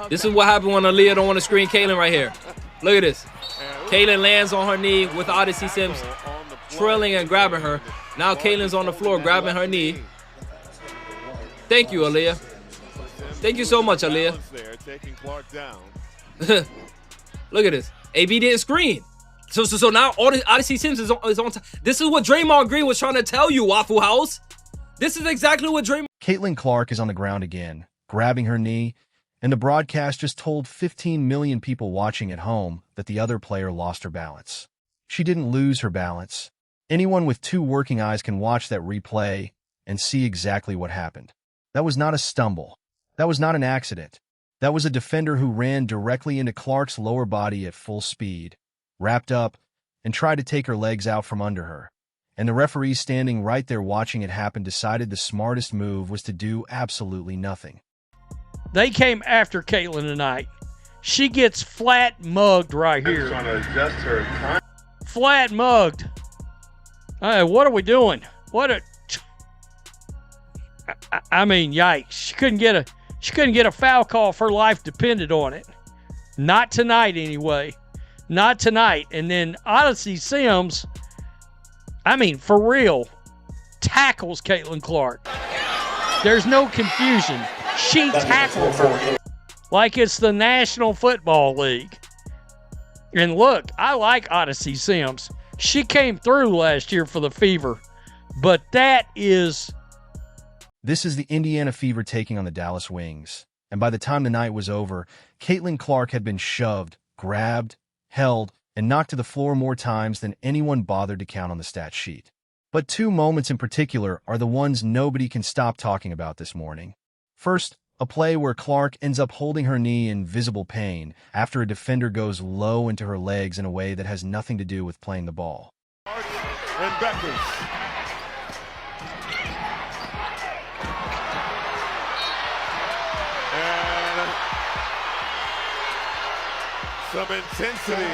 This is what happened when Aaliyah don't want to screen Caitlin right here. Look at this. Caitlin lands on her knee with Odyssey Sims trailing and grabbing her. Now Caitlin's on the floor grabbing her knee. Thank you, Aaliyah. Thank you so much, Aaliyah. Look at this. AB didn't screen. So now Odyssey Sims is on top. This is what Draymond Green was trying to tell you, Waffle House. This is exactly what Draymond... Caitlin Clark is on the ground again, grabbing her knee, and the broadcast just told 15 million people watching at home that the other player lost her balance. She didn't lose her balance. Anyone with two working eyes can watch that replay and see exactly what happened. That was not a stumble. That was not an accident. That was a defender who ran directly into Clark's lower body at full speed, wrapped up, and tried to take her legs out from under her. And the referee standing right there watching it happen decided the smartest move was to do absolutely nothing. They came after Caitlin tonight. She gets flat mugged right here. Trying to adjust her. Flat mugged. What are we doing? I mean, yikes! She couldn't get a foul call if her life depended on it. Not tonight, anyway. Not tonight. And then Odyssey Sims, I mean, for real, tackles Caitlin Clark. There's no confusion. She tackled her like it's the National Football League. And look, I like Odyssey Sims. She came through last year for the Fever. But This is the Indiana Fever taking on the Dallas Wings. And by the time the night was over, Caitlin Clark had been shoved, grabbed, held, and knocked to the floor more times than anyone bothered to count on the stat sheet. But two moments in particular are the ones nobody can stop talking about this morning. First, a play where Clark ends up holding her knee in visible pain after a defender goes low into her legs in a way that has nothing to do with playing the ball. And Bueckers. And some intensity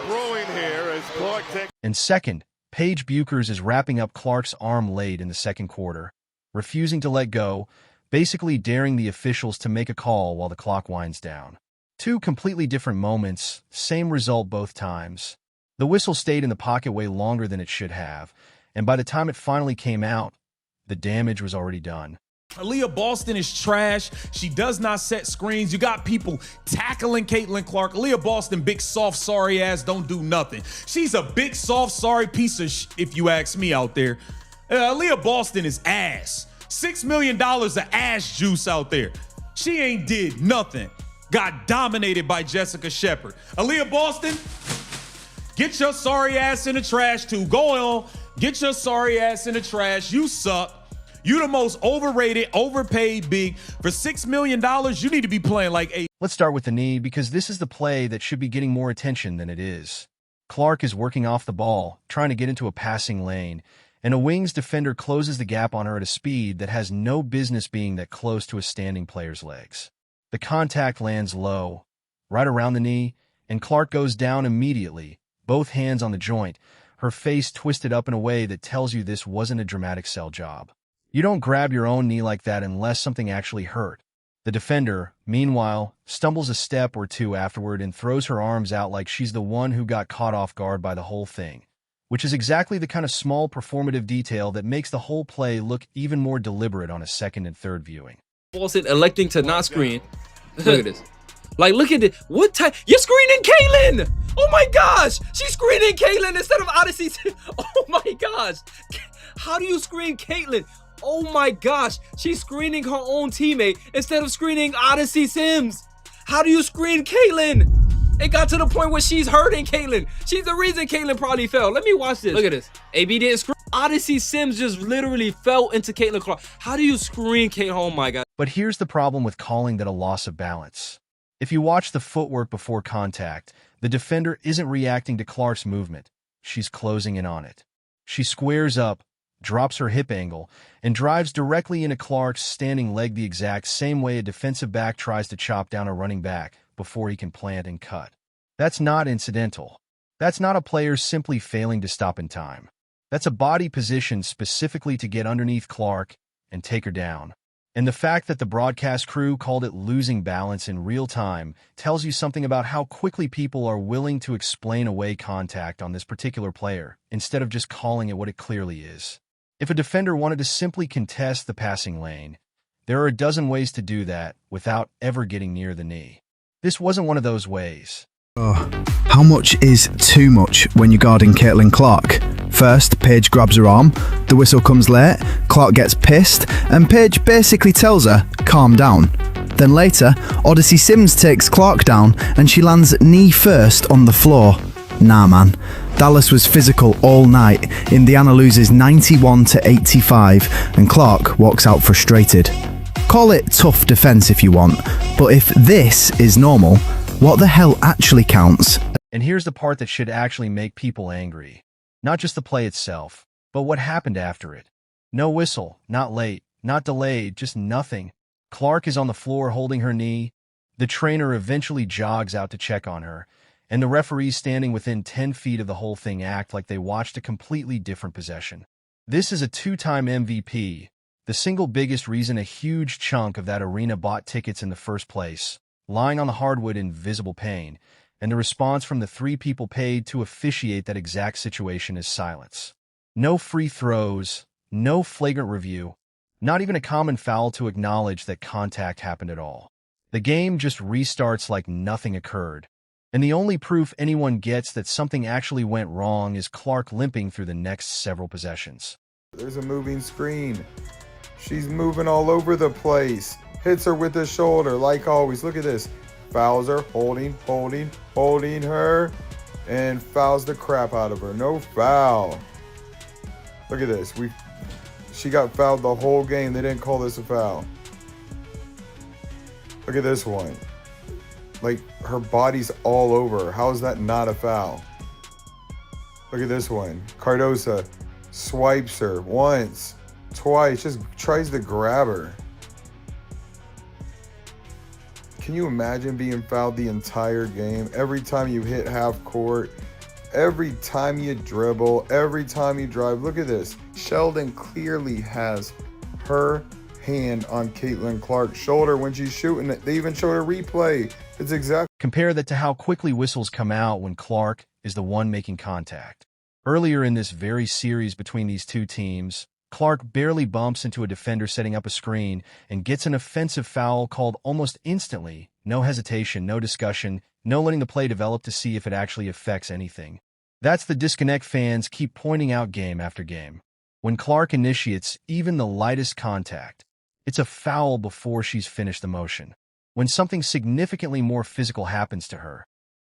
growing here as Clark takes. And second, Paige Bueckers is wrapping up Clark's arm late in the second quarter, refusing to let go, basically daring the officials to make a call while the clock winds down. Two completely different moments, same result both times. The whistle stayed in the pocket way longer than it should have, and by the time it finally came out, the damage was already done. Aaliyah Boston is trash. She does not set screens. You got people tackling Caitlin Clark. Aaliyah Boston, big, soft, sorry ass, don't do nothing. She's a big, soft, sorry piece of if you ask me out there. Aaliyah Boston is ass. $6 million of ass juice out there. She ain't did nothing. Got dominated by Jessica Shepard. Aaliyah Boston, get your sorry ass in the trash too. Go on, get your sorry ass in the trash. You suck. You the most overrated, overpaid big. For $6 million, you need to be playing like a... Let's start with the knee, because this is the play that should be getting more attention than it is. Clark is working off the ball, trying to get into a passing lane, and a Wings defender closes the gap on her at a speed that has no business being that close to a standing player's legs. The contact lands low, right around the knee, and Clark goes down immediately, both hands on the joint, her face twisted up in a way that tells you this wasn't a dramatic sell job. You don't grab your own knee like that unless something actually hurt. The defender, meanwhile, stumbles a step or two afterward and throws her arms out like she's the one who got caught off guard by the whole thing, which is exactly the kind of small performative detail that makes the whole play look even more deliberate on a second and third viewing. Boston electing to not screen. Look at this. Like, look at it. What type? You're screening Caitlin! Oh my gosh! She's screening Caitlin instead of Odyssey. Oh my gosh! How do you screen Caitlin? Oh my gosh, she's screening her own teammate instead of screening Odyssey Sims. How do you screen Caitlin? It got to the point where she's hurting Caitlin. She's the reason Caitlin probably fell. Let me watch this. Look at this. AB didn't screen. Odyssey Sims just literally fell into Caitlin Clark. How do you screen Caitlin? Oh my god. But here's the problem with calling that a loss of balance. If you watch the footwork before contact, the defender isn't reacting to Clark's movement. She's closing in on it. She squares up, drops her hip angle, and drives directly into Clark's standing leg the exact same way a defensive back tries to chop down a running back before he can plant and cut. That's not incidental. That's not a player simply failing to stop in time. That's a body position specifically to get underneath Clark and take her down. And the fact that the broadcast crew called it losing balance in real time tells you something about how quickly people are willing to explain away contact on this particular player, instead of just calling it what it clearly is. If a defender wanted to simply contest the passing lane, there are a dozen ways to do that without ever getting near the knee. This wasn't one of those ways. How much is too much when you're guarding Caitlin Clark? First, Paige grabs her arm, the whistle comes late, Clark gets pissed, and Paige basically tells her, calm down. Then later, Odyssey Sims takes Clark down and she lands knee first on the floor. Nah man, Dallas was physical all night. Indiana loses 91-85 and Clark walks out frustrated. Call it tough defense if you want, but if this is normal, what the hell actually counts? And here's the part that should actually make people angry. Not just the play itself, but what happened after it. No whistle, not late, not delayed, just nothing. Clark is on the floor holding her knee. The trainer eventually jogs out to check on her, and the referees standing within 10 feet of the whole thing act like they watched a completely different possession. This is a two-time MVP, the single biggest reason a huge chunk of that arena bought tickets in the first place, lying on the hardwood in visible pain, and the response from the three people paid to officiate that exact situation is silence. No free throws, no flagrant review, not even a common foul to acknowledge that contact happened at all. The game just restarts like nothing occurred, and the only proof anyone gets that something actually went wrong is Clark limping through the next several possessions. There's a moving screen. She's moving all over the place. Hits her with the shoulder, like always. Look at this. Fouls her, holding her, and fouls the crap out of her. No foul. Look at this. She got fouled the whole game. They didn't call this a foul. Look at this one. Like, her body's all over her. How is that not a foul? Look at this one. Cardosa swipes her once, twice, just tries to grab her. Can you imagine being fouled the entire game? Every time you hit half court, every time you dribble, every time you drive. Look at this. Sheldon clearly has her hand on Caitlin Clark's shoulder when she's shooting it. They even showed a replay. It's exactly. Compare that to how quickly whistles come out when Clark is the one making contact. Earlier in this very series between these two teams, Clark barely bumps into a defender setting up a screen and gets an offensive foul called almost instantly. No hesitation, no discussion, no letting the play develop to see if it actually affects anything. That's the disconnect fans keep pointing out game after game. When Clark initiates even the lightest contact, it's a foul before she's finished the motion. When something significantly more physical happens to her,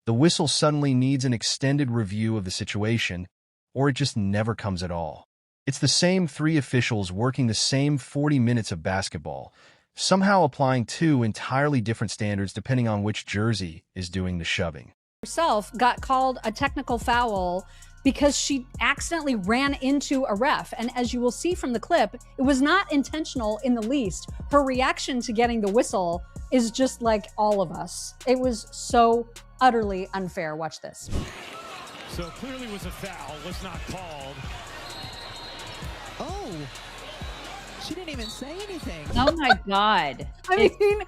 the whistle suddenly needs an extended review of the situation, or it just never comes at all. It's the same three officials working the same 40 minutes of basketball, somehow applying two entirely different standards depending on which jersey is doing the shoving. Herself got called a technical foul because she accidentally ran into a ref. And as you will see from the clip, it was not intentional in the least. Her reaction to getting the whistle is just like all of us. It was so utterly unfair. Watch this. So clearly was a foul, was not called. Oh, she didn't even say anything. Oh my God. I mean,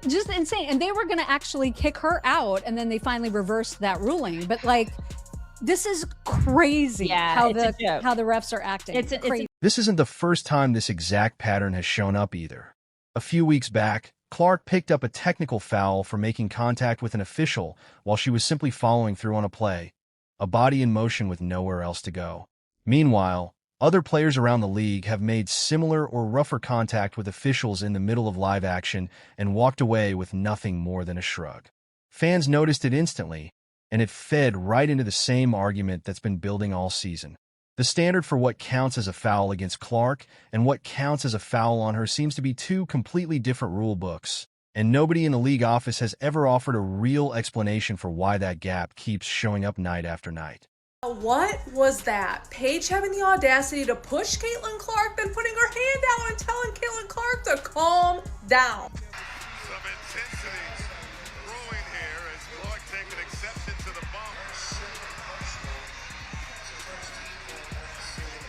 just insane. And they were going to actually kick her out, and then they finally reversed that ruling. But like, this is crazy how the refs are acting. It's crazy. This isn't the first time this exact pattern has shown up either. A few weeks back, Clark picked up a technical foul for making contact with an official while she was simply following through on a play, a body in motion with nowhere else to go. Meanwhile, other players around the league have made similar or rougher contact with officials in the middle of live action and walked away with nothing more than a shrug. Fans noticed it instantly, and it fed right into the same argument that's been building all season. The standard for what counts as a foul against Clark and what counts as a foul on her seems to be two completely different rule books, and nobody in the league office has ever offered a real explanation for why that gap keeps showing up night after night. What was that? Paige having the audacity to push Caitlin Clark, then putting her hand out and telling Caitlin Clark to calm down. Some intensities brewing here as Clark taking exception to the bump.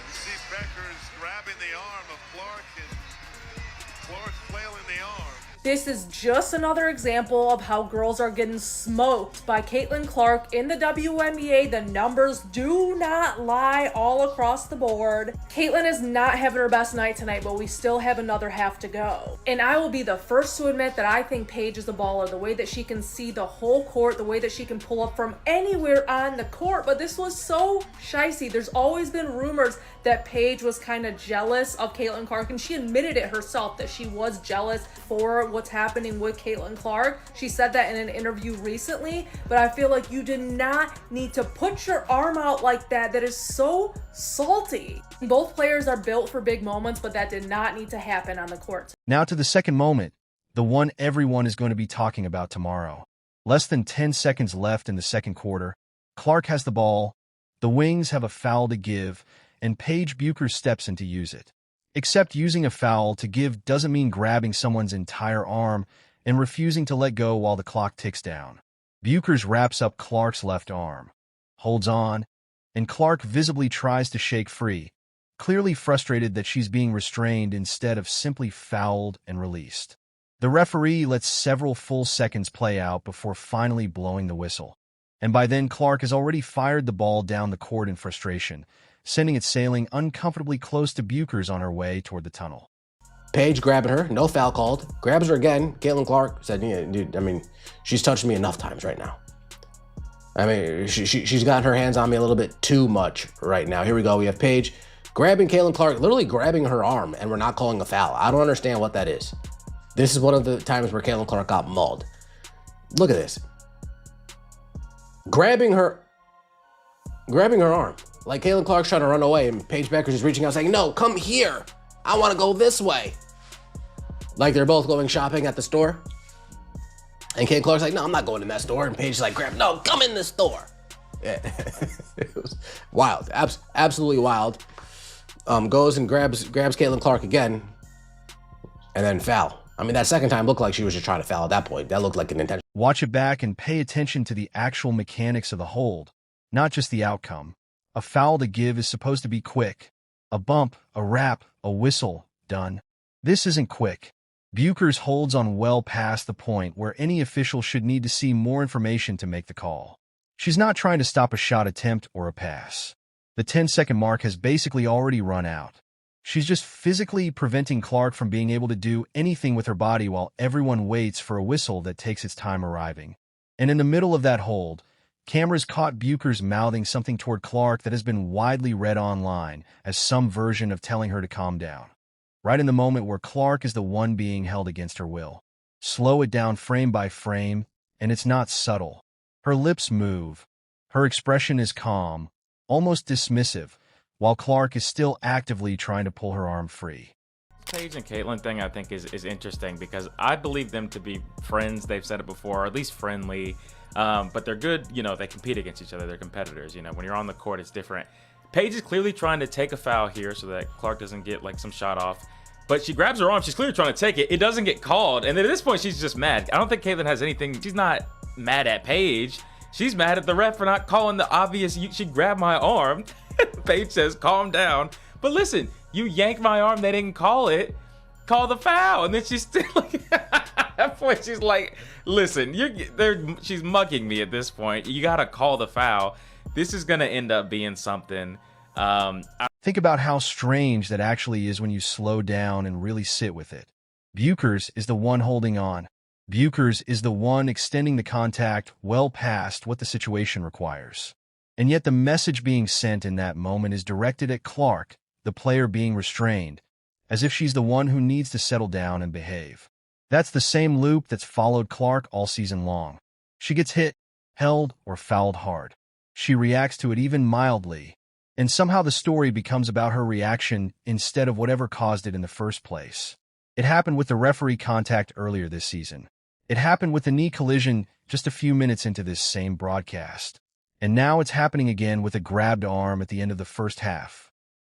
You see Bueckers grabbing the arm of Clark, and Clark the arm. This is just another example of how girls are getting smoked by Caitlin Clark in the WNBA. The numbers do not lie all across the board. Caitlin is not having her best night tonight, but we still have another half to go. And I will be the first to admit that I think Paige is a baller, the way that she can see the whole court, the way that she can pull up from anywhere on the court. But this was so shicey. There's always been rumors that Paige was kind of jealous of Caitlin Clark, and she admitted it herself that she was jealous for what's happening with Caitlin Clark. She said that in an interview recently, but I feel like you did not need to put your arm out like that. That is so salty. Both players are built for big moments, but that did not need to happen on the court. Now to the second moment, the one everyone is going to be talking about tomorrow. Less than 10 seconds left in the second quarter. Clark has the ball. The Wings have a foul to give, and Paige Bueckers steps in to use it. Except using a foul to give doesn't mean grabbing someone's entire arm and refusing to let go while the clock ticks down. Bueckers wraps up Clark's left arm, holds on, and Clark visibly tries to shake free, clearly frustrated that she's being restrained instead of simply fouled and released. The referee lets several full seconds play out before finally blowing the whistle. And by then, Clark has already fired the ball down the court in frustration, sending it sailing uncomfortably close to Bueckers on her way toward the tunnel. Paige grabbing her, no foul called, grabs her again. Caitlin Clark said, yeah, dude, I mean, she's touched me enough times right now. I mean, she's gotten her hands on me a little bit too much right now. Here we go. We have Paige grabbing Caitlin Clark, literally grabbing her arm, and we're not calling a foul. I don't understand what that is. This is one of the times where Caitlin Clark got mauled. Look at this. Grabbing her arm. Like Caitlin Clark's trying to run away and Paige Bueckers is reaching out saying, no, come here. I want to go this way. Like they're both going shopping at the store. And Caitlin Clark's like, no, I'm not going in that store. And Paige's like, no, come in this store. Yeah. It was wild. Absolutely wild. Goes and grabs Caitlin Clark again. And then foul. I mean, that second time looked like she was just trying to foul at that point. That looked like an intention. Watch it back and pay attention to the actual mechanics of the hold, not just the outcome. A foul to give is supposed to be quick. A bump, a rap, a whistle, done. This isn't quick. Bueckers holds on well past the point where any official should need to see more information to make the call. She's not trying to stop a shot attempt or a pass. The 10-second mark has basically already run out. She's just physically preventing Clark from being able to do anything with her body while everyone waits for a whistle that takes its time arriving. And in the middle of that hold, cameras caught Bueckers mouthing something toward Clark that has been widely read online as some version of telling her to calm down. Right in the moment where Clark is the one being held against her will. Slow it down frame by frame, and it's not subtle. Her lips move. Her expression is calm, almost dismissive, while Clark is still actively trying to pull her arm free. Paige and Caitlin thing I think is interesting because I believe them to be friends. They've said it before, or at least friendly. But they're good, they compete against each other. They're competitors, when you're on the court, it's different. Paige is clearly trying to take a foul here so that Clark doesn't get like some shot off. But she grabs her arm. She's clearly trying to take it. It doesn't get called. And then at this point, she's just mad. I don't think Caitlin has anything. She's not mad at Paige. She's mad at the ref for not calling the obvious. She grabbed my arm. Paige says, calm down. But listen, you yanked my arm. They didn't call it. Call the foul. And then she's still like, at that point, she's like, listen, she's mugging me at this point. You got to call the foul. This is going to end up being something. Think about how strange that actually is when you slow down and really sit with it. Bueckers is the one holding on. Bueckers is the one extending the contact well past what the situation requires. And yet the message being sent in that moment is directed at Clark, the player being restrained, as if she's the one who needs to settle down and behave. That's the same loop that's followed Clark all season long. She gets hit, held, or fouled hard. She reacts to it even mildly, and somehow the story becomes about her reaction instead of whatever caused it in the first place. It happened with the referee contact earlier this season. It happened with the knee collision just a few minutes into this same broadcast. And now it's happening again with a grabbed arm at the end of the first half.